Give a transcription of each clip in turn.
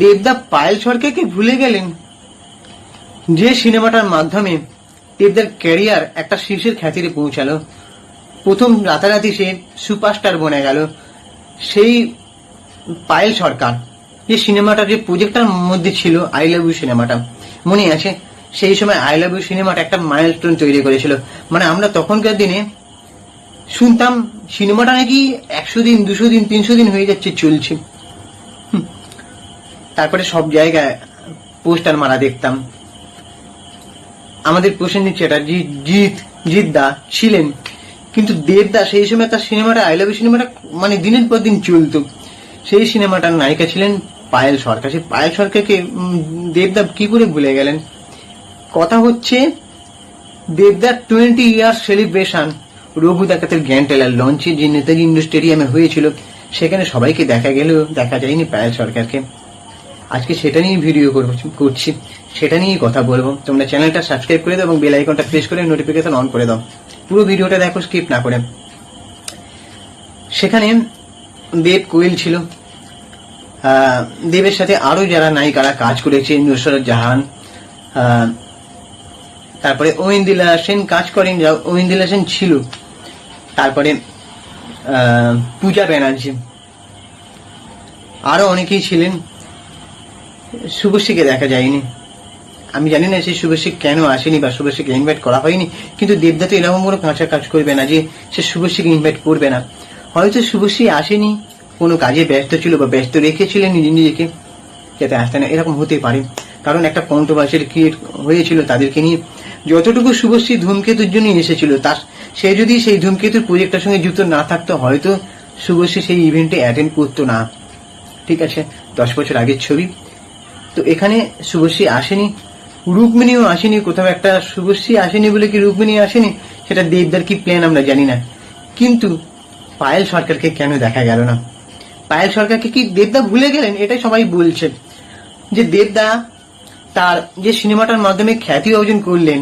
দেবদা পায়েল সরকারকে ভুলে গেলেন, যে সিনেমাটার মাধ্যমে দেবদার ক্যারিয়ার একটা শীর্ষের খ্যাতিতে পৌঁছালো, প্রথম রাতারাতি সে সুপারস্টার বনে গেল। সেই পায়েল সরকার যে সিনেমাটা, যে প্রজেক্টটার মধ্যে ছিল আই লাভ ইউ সিনেমাটা, মনে আছে? সেই সময় আই লাভ ইউ সিনেমাটা একটা মাইলস্টোন তৈরি করেছিল। মানে আমরা তখনকার দিনে শুনতাম সিনেমাটা নাকি 100 দিন, 200 দিন, 300 দিন হয়ে যাচ্ছে চলছে। তারপরে সব জায়গায় পোস্টার মারা দেখতাম। আমাদের প্রসেনজিৎ চ্যাটার্জি, জিৎদা ছিলেন, কিন্তু দেবদা সেই সময় তার সিনেমাটা, আই লাভ ইউ সিনেমাটা মানে দিনের পর দিন চলতো। সেই সিনেমাটার নায়িকা ছিলেন পায়েল সরকার। সেই পায়েল সরকারকে দেবদা কি করে ভুলে গেলেন? কথা হচ্ছে দেবদার 20 ইয়ার্স সেলিব্রেশন রঘু ডাকাতের গ্র্যান্ড ট্রেলার লঞ্চে যে নেতাজি ইন্ডোর স্টেডিয়ামে হয়েছিল, সেখানে সবাইকে দেখা গেলেও দেখা যায়নি পায়েল সরকারকে। আজকে সেটা নিয়ে ভিডিও করছি, সেটা নিয়েই কথা বলবো। তোমরা চ্যানেলটা সাবস্ক্রাইব করে দাও এবং বেল আইকনটা প্রেস করে নোটিফিকেশন অন করে দাও। পুরো ভিডিওটা দেখো, স্কিপ না করে। সেখানে দেব কোয়েল ছিল, দেবের সাথে আরো যারা নায়িকারা কাজ করেছে, নুসরত জাহান, তারপরে ঐন্দিলা সেন কাজ করেন, ঐন্দিলা সেন ছিল, তারপরে পূজা ব্যানার্জি, আরো অনেকেই ছিলেন। শুভশ্রীকে দেখা যায়নি। আমি জানি না সেই শুভশ্রী কেন আসেনি বা শুভশ্রীকে ইনভাইট করা হয়নি, কিন্তু দেবদা তো এরকম কোনো কাঁচা কাজ করবে না যে সে শুভশ্রীকে ইনভাইট করবে না। হয়তো শুভশ্রী আসেনি, কোনো কাজে ব্যস্ত ছিল বা ব্যস্ত রেখেছিলেন নিজেকে, যাতে আসতে না, এরকম হতে পারে। কারণ একটা কন্ট্রোভার্সি ক্রিয়েট হয়েছিল তাদেরকে নিয়ে। যতটুকু শুভশ্রী ধূমকেতুর জন্য এসেছিল, তার সে যদি সেই ধূমকেতুর প্রজেক্টের সঙ্গে যুক্ত না থাকতো, হয়তো শুভশ্রী সেই ইভেন্টে অ্যাটেন্ড করতো না। ঠিক আছে, 10 বছর আগের ছবি। তো এখানে শুভশ্রী আসেনি, রুক্মিণীও আসেনি। কোথাও একটা শুভশ্রী আসেনি বলে কি রুক্মিণী আসেনি, সেটা দেবদার কি প্ল্যান আমরা জানি না। কিন্তু পায়েল সরকারকে কেন দেখা গেল না? পায়েল সরকারকে কি দেবদা ভুলে গেলেন? এটাই সবাই বলছেন যে দেবদা তার যে সিনেমাটার মাধ্যমে খ্যাতি অর্জন করলেন,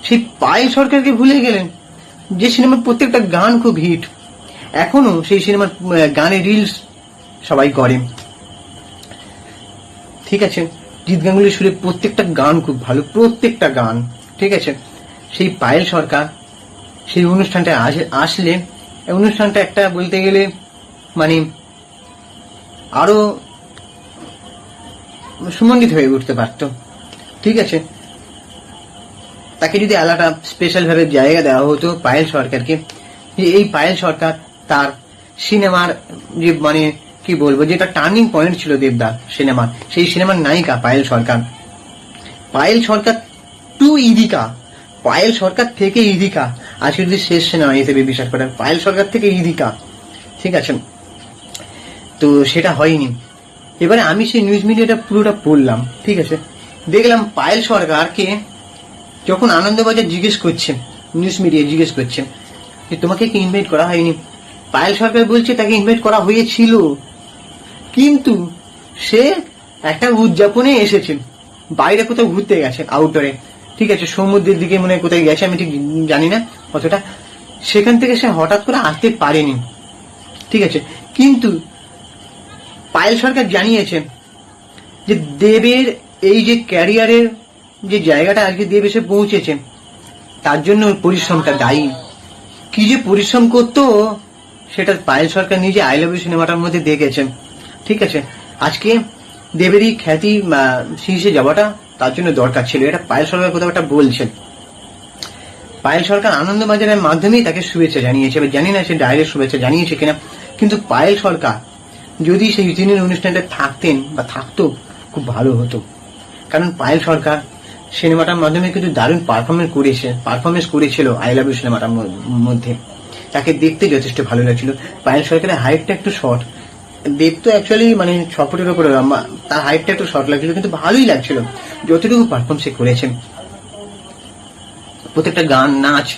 সেই পায়েল সরকারকে ভুলে গেলেন, যে সিনেমার প্রত্যেকটা গান খুব হিট। এখনো সেই সিনেমার গানের রিলস সবাই করে। ঠিক আছে, জিৎ গাঙ্গুলির সুরে প্রত্যেকটা গান খুব ভালো, প্রত্যেকটা গান। ঠিক আছে, সেই পায়েল সরকার সেই অনুষ্ঠানটা আসলে, অনুষ্ঠানটা একটা বলতে গেলে মানে আরো সুমন্ডিত হয়ে উঠতে পারত। ঠিক আছে, তাকে যদি আলাদা স্পেশাল ভাবে জায়গা দেওয়া হতো পায়েল সরকারকে, যে এই পায়েল সরকার তার সিনেমার যে মানে কি বলবো, যেটা টার্নিং পয়েন্ট ছিল দেবদা সিনেমার, সেই সিনেমার নায়িকা পায়েল সরকার। পায়েল সরকার টু ইদিকা, পায়েল সরকার থেকে ইদিকা আজকে যদি শেষ সিনেমা হিসেবে বিশ্বাস করেন, পায়েল সরকার থেকে ইদিকা। ঠিক আছে, তো সেটা হয়নি। এবারে আমি সেই নিউজ মিডিয়াটা পুরোটা পড়লাম। ঠিক আছে, দেখলাম পায়েল সরকারকে যখন আনন্দবাজার জিজ্ঞেস করছে, নিউজ মিডিয়া জিজ্ঞেস করছে যে তোমাকে কি ইনভাইট করা হয়নি, পায়েল সরকার বলছে তাকে ইনভাইট করা হয়েছিল, কিন্তু সে একটা উদযাপনে এসেছে, বাইরে কোথাও ঘুরতে গেছে, আউটডোরে। ঠিক আছে, সমুদ্রের দিকে মনে হয় কোথায় গেছে, আমি ঠিক জানি না অতটা। সেখান থেকে সে হঠাৎ করে আসতে পারেনি। ঠিক আছে, কিন্তু পায়েল সরকার জানিয়েছে যে দেবের এই যে ক্যারিয়ারের যে জায়গাটা আজকে দেব এসে পৌঁছেছে, তার জন্য পরিশ্রমটা দায়ী। কি যে পরিশ্রম করতো সেটা পায়েল সরকার নিজে আই লাভ ইউ সিনেমাটার মধ্যে দেখেছেন। ঠিক আছে, আজকে দেবেরই খ্যাতি শীর্ষে যাওয়াটা তার জন্য দরকার ছিল, এটা পায়েল সরকার কোথাও একটা বলছেন। পায়েল সরকার আনন্দবাজারের মাধ্যমেই তাকে শুভেচ্ছা জানিয়েছে, এবার জানি না সে ডাইরেক্ট শুভেচ্ছা জানিয়েছে কিনা, কিন্তু পায়েল সরকার যদি সেই দিনের অনুষ্ঠানটা থাকতেন বা থাকতো, খুব ভালো হতো। কারণ পায়েল সরকার সিনেমাটার মাধ্যমে কিন্তু দারুণ পারফরমেন্স করেছিল আই লাভ ইউ সিনেমাটার মধ্যে। তাকে দেখতে যথেষ্ট ভালো লাগছিল। পায়েল সরকারের হাইটটা একটু শর্ট, দেব তো অ্যাকচুয়ালি মানে 6 ফুটের উপরে লম্বা, তার হাইটটা একটু শর্ট লাগছিল, কিন্তু ভালোই লাগছিল যতটুকু পারফর্ম সে করেছেন। প্রত্যেকটা গান, নাচ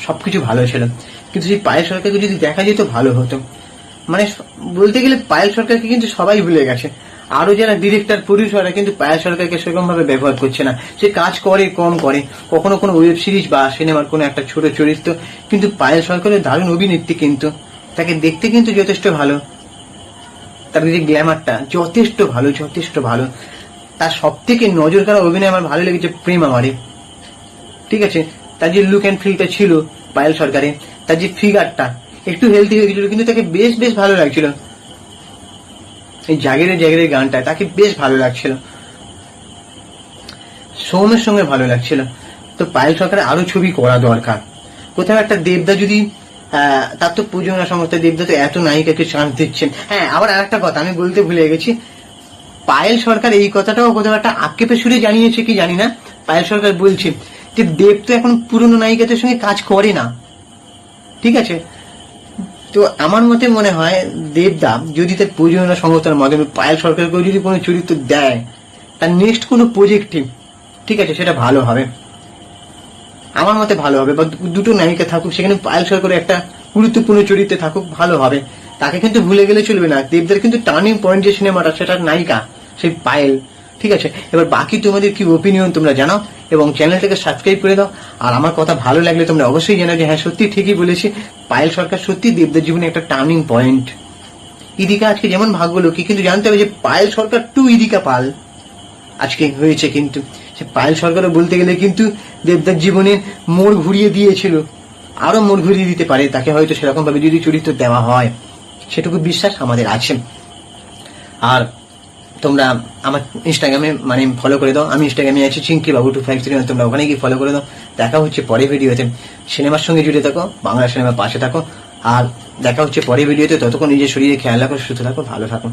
সবকিছু ভালো ছিল, কিন্তু সেই পায়েল সরকারকে যদি দেখা যেত ভালো হতো। মানে বলতে গেলে পায়েল সরকারকে কিন্তু সবাই ভুলে গেছে। আরো যারা ডিরেক্টর, প্রডিউসাররা কিন্তু পায়েল সরকারকে সেরকম ভাবে ব্যবহার করছে না। সে কাজ করে, কম করে, কখনো কোনো ওয়েব সিরিজ বা সিনেমার কোনো একটা ছোট চরিত্র। কিন্তু পায়েল সরকারের দারুণ অভিনেত্রী, কিন্তু তাকে দেখতে কিন্তু যথেষ্ট ভালো। তার যে গ্ল্যামারটা যথেষ্ট ভালো, যথেষ্ট ভালো। তার সব থেকে নজর কাড়া অভিনয় আমার ভালো লেগেছে প্রেম আমারে, ঠিক আছে। তার যে লুক অ্যান্ড ফিলটা ছিল পায়েল সরকারের, তার যে ফিগারটা একটু হেলদি হয়ে গেছিল, কিন্তু তাকে বেশ বেশ ভালো লাগছিল। এই জাগেরে জাগেরে গানটা তাকে বেশ ভালো লাগছিল, সৌমের সঙ্গে ভালো লাগছিল। তো পায়েল সরকারের আরো ছবি করা দরকার। কোথাও একটা দেবদা যদি তার তো প্রযোজনা সংস্থা, দেবদা তো এত নায়িকাকে চান্স দিচ্ছেন। হ্যাঁ, আবার আর একটা কথা আমি বলতে ভুলে গেছি, পায়েল সরকার এই কথাটাও কোথাও একটা আক্ষেপে সুরে জানিয়েছে কি জানি না। পায়েল সরকার বলছে যে দেব তো এখন পুরনো নায়িকাদের সঙ্গে কাজ করে না, ঠিক আছে। তো আমার মতে মনে হয় দেবদা যদি তার প্রযোজনা সংস্থার মাধ্যমে পায়েল সরকারকেও যদি কোনো চরিত্র দেয়, তার নেক্সট কোনো প্রজেক্টে, ঠিক আছে, সেটা ভালো হবে, আমার মতে ভালো হবে। বা দুটো নায়িকা থাকুক, সেখানে পায়েল সরকারের একটা গুরুত্বপূর্ণ চরিত্রে থাকুক, ভালো হবে। তাকে কিন্তু ভুলে গেলে চলবে না। দেবদার কিন্তু টার্নিং পয়েন্ট যে সিনেমাটা, সেটার নায়িকা সেই পায়েল, ঠিক আছে। এবার বাকি তোমাদের কি ওপিনিয়ন তোমরা জানাও, এবং চ্যানেলটাকে সাবস্ক্রাইব করে দাও। আর আমার কথা ভালো লাগলে তোমরা অবশ্যই জানাও যে হ্যাঁ সত্যি ঠিকই বলেছি, পায়েল সরকার সত্যি দেবদার জীবনে একটা টার্নিং পয়েন্ট। ইদিকা আজকে যেমন ভাগ্য লোকী, কিন্তু জানতে হবে যে পায়েল সরকার টু ইদিকা পাল আজকে হয়েছে। কিন্তু সে পায়েল সরকারও বলতে গেলে কিন্তু দেবদার জীবনে মোড় ঘুরিয়ে দিয়েছিল, আরো মোড় ঘুরিয়ে দিতে পারে তাকে, হয়তো সেরকম ভাবে যদি চরিত্র দেওয়া হয়, সেটুকু বিশ্বাস আমাদের আছে। আর তোমরা আমার ইনস্টাগ্রামে মানে ফলো করে দাও, আমি ইনস্টাগ্রামে আছি চিঙ্কি বাবু 253, তোমরা ওখানে গিয়ে ফলো করে দাও। দেখা হচ্ছে পরে ভিডিওতে। সিনেমার সঙ্গে জুড়ে থাকো, বাংলা সিনেমার পাশে থাকো, আর দেখা হচ্ছে পরে ভিডিওতে। ততক্ষণ নিজের শরীরে খেয়াল রাখো, সুস্থ থাকো, ভালো থাকো।